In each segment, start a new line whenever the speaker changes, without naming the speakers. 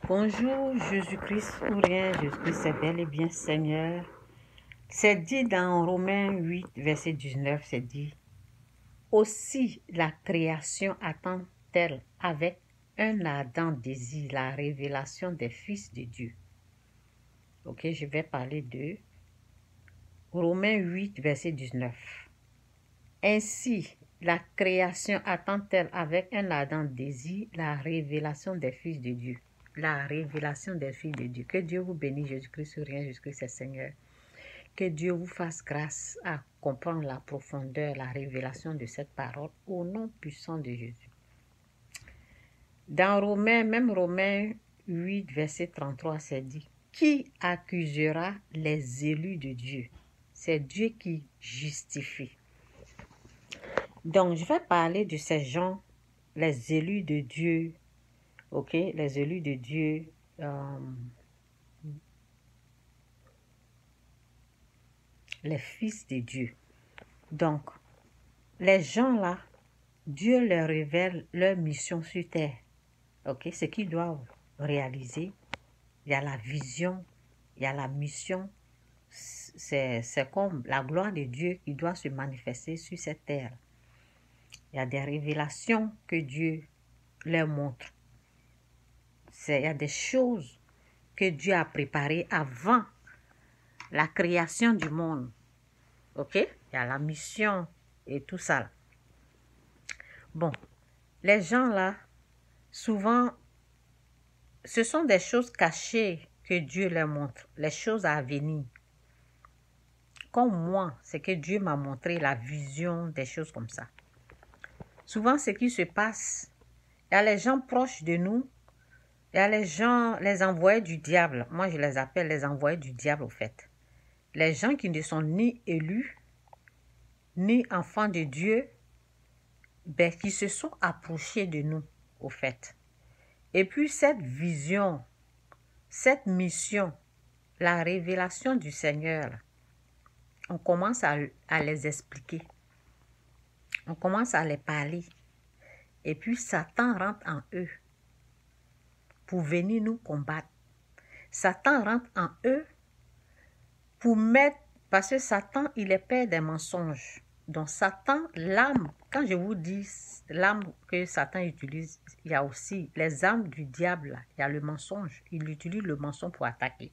Bonjour, Jésus-Christ ou rien, Jésus-Christ c'est bel et bien Seigneur. C'est dit dans Romains 8, verset 19, c'est dit « Aussi la création attend-elle avec un ardent désir la révélation des fils de Dieu. » Ok, je vais parler de Romains 8, verset 19. Ainsi, la création attend-elle avec un ardent désir la révélation des fils de Dieu. La révélation des filles de Dieu. Que Dieu vous bénisse, Jésus-Christ, rien, Jésus-Christ, c'est Seigneur. Que Dieu vous fasse grâce à comprendre la profondeur, la révélation de cette parole au nom puissant de Jésus. Dans Romains, même Romains 8, verset 33, c'est dit « Qui accusera les élus de Dieu? C'est Dieu qui justifie. » Donc, je vais parler de ces gens, les élus de Dieu, ok, les élus de Dieu, les fils de Dieu. Donc, les gens là, Dieu leur révèle leur mission sur terre. Ok, ce qu'ils doivent réaliser. Il y a la vision, il y a la mission. C'est comme la gloire de Dieu qui doit se manifester sur cette terre. Il y a des révélations que Dieu leur montre. Il y a des choses que Dieu a préparées avant la création du monde. Ok? Il y a la mission et tout ça là. Bon, les gens là, souvent, ce sont des choses cachées que Dieu leur montre, les choses à venir. Comme moi, c'est que Dieu m'a montré la vision des choses comme ça. Souvent, ce qui se passe, il y a les gens proches de nous, il y a les gens, les envoyés du diable. Moi, je les appelle les envoyés du diable au fait. Les gens qui ne sont ni élus, ni enfants de Dieu, ben, qui se sont approchés de nous, au fait. Et puis cette vision, cette mission, la révélation du Seigneur, on commence à les expliquer. On commence à les parler. Et puis Satan rentre en eux pour venir nous combattre. Satan rentre en eux pour mettre, parce que Satan, il est père des mensonges. Donc Satan, l'âme, quand je vous dis l'âme que Satan utilise, il y a aussi les âmes du diable, là. Il y a le mensonge. Il utilise le mensonge pour attaquer.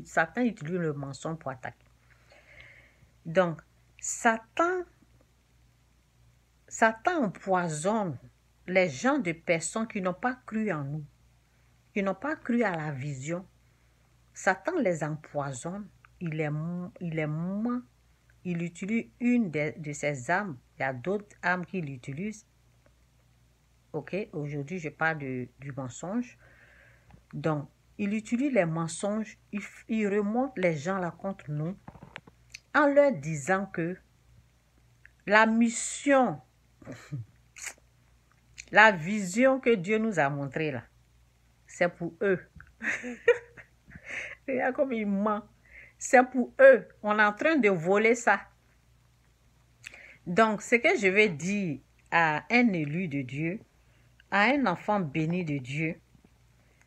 Satan utilise le mensonge pour attaquer. Donc, Satan empoisonne les gens de personnes qui n'ont pas cru en nous, qui n'ont pas cru à la vision. Satan les empoisonne, il les ment, il utilise une de ses âmes. Il y a d'autres âmes qui l'utilisent. Ok, aujourd'hui je parle du mensonge. Donc, il utilise les mensonges, il remonte les gens là contre nous en leur disant que la mission, la vision que Dieu nous a montrée là, c'est pour eux. Regarde comme il ment. C'est pour eux. On est en train de voler ça. Donc, ce que je vais dire à un élu de Dieu, à un enfant béni de Dieu,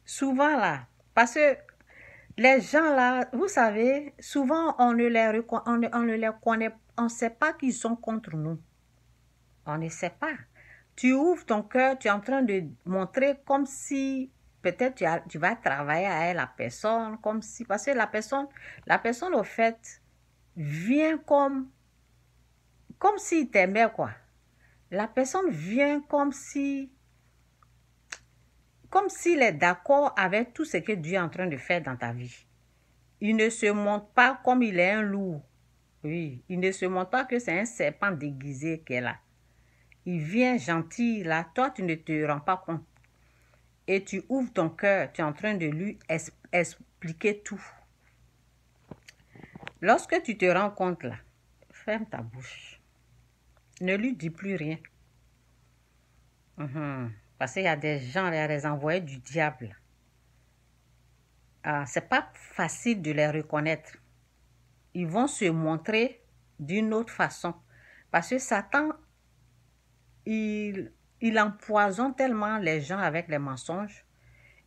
souvent là, parce que les gens là, vous savez, souvent on ne les connaît, on ne sait pas qu'ils sont contre nous. On ne sait pas. Tu ouvres ton cœur, tu es en train de montrer comme si peut-être tu vas travailler avec la personne, comme si, parce que la personne au fait, vient comme s'il t'aimait, quoi. La personne vient comme s'il est d'accord avec tout ce que Dieu est en train de faire dans ta vie. Il ne se montre pas comme il est un loup. Oui, il ne se montre pas que c'est un serpent déguisé qu'elle a. Il vient gentil, là, toi tu ne te rends pas compte. Et tu ouvres ton cœur, tu es en train de lui expliquer tout. Lorsque tu te rends compte, là, ferme ta bouche. Ne lui dis plus rien. Parce qu'il y a des gens, il y a des envoyés du diable. C'est pas facile de les reconnaître. Ils vont se montrer d'une autre façon. Parce que Satan, il empoisonne tellement les gens avec les mensonges.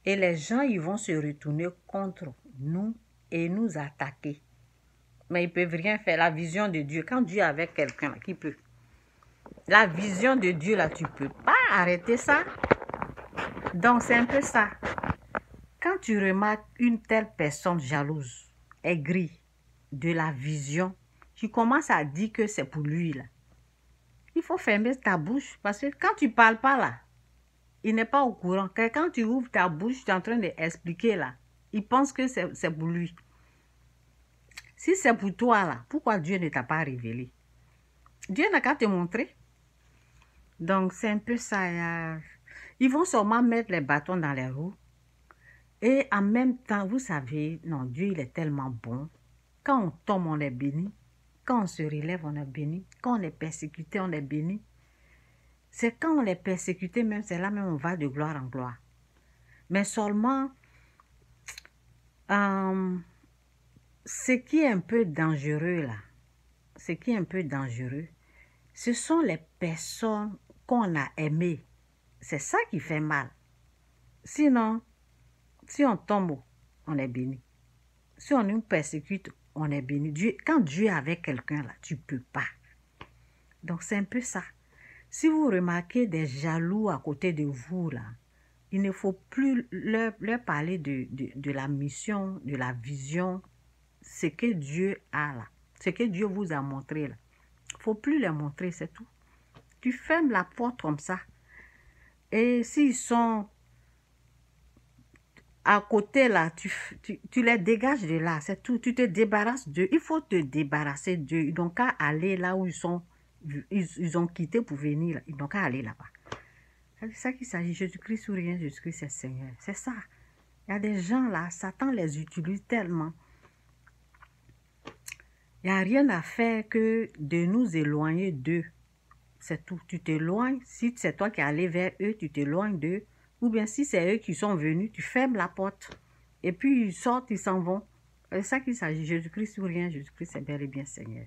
Et les gens, ils vont se retourner contre nous et nous attaquer. Mais ils ne peuvent rien faire. La vision de Dieu, quand Dieu est avec quelqu'un, qui peut? La vision de Dieu, là, tu ne peux pas arrêter ça. Donc, c'est un peu ça. Quand tu remarques une telle personne jalouse, aigrie de la vision, tu commences à dire que c'est pour lui, là. Il faut fermer ta bouche parce que quand tu ne parles pas, là, il n'est pas au courant. Quand tu ouvres ta bouche, tu es en train d'expliquer, là. Il pense que c'est pour lui. Si c'est pour toi, là, pourquoi Dieu ne t'a pas révélé? Dieu n'a qu'à te montrer. Donc, c'est un peu ça. Ils vont sûrement mettre les bâtons dans les roues. Et en même temps, vous savez, non, Dieu, il est tellement bon. Quand on tombe, on est béni. Quand on se relève, on est béni. Quand on est persécuté, on est béni. C'est quand on est persécuté, même, c'est là même on va de gloire en gloire. Mais seulement, ce qui est un peu dangereux, là, ce sont les personnes qu'on a aimées. C'est ça qui fait mal. Sinon, si on tombe, on est béni. Si on nous persécute, on est béni. Quand Dieu est avec quelqu'un, là, tu ne peux pas. Donc, c'est un peu ça. Si vous remarquez des jaloux à côté de vous, là, il ne faut plus leur parler de la mission, de la vision, ce que Dieu a là, ce que Dieu vous a montré là. Il ne faut plus les montrer, c'est tout. Tu fermes la porte comme ça. Et s'ils sont à côté là, tu les dégages de là, c'est tout. Tu te débarrasses d'eux. Il faut te débarrasser d'eux. Ils n'ont qu'à aller là où ils sont. Ils ont quitté pour venir. Ils n'ont qu'à aller là-bas. C'est ça qu'il s'agit. Jésus-Christ ou rien, Jésus-Christ c'est Seigneur. C'est ça. Il y a des gens là, Satan les utilise tellement. Il n'y a rien à faire que de nous éloigner d'eux. C'est tout. Tu t'éloignes. Si c'est toi qui es allé vers eux, tu t'éloignes d'eux. Ou bien si c'est eux qui sont venus, tu fermes la porte. Et puis ils sortent, ils s'en vont. C'est ça qu'il s'agit. Jésus-Christ ou rien, Jésus-Christ c'est bel et bien Seigneur.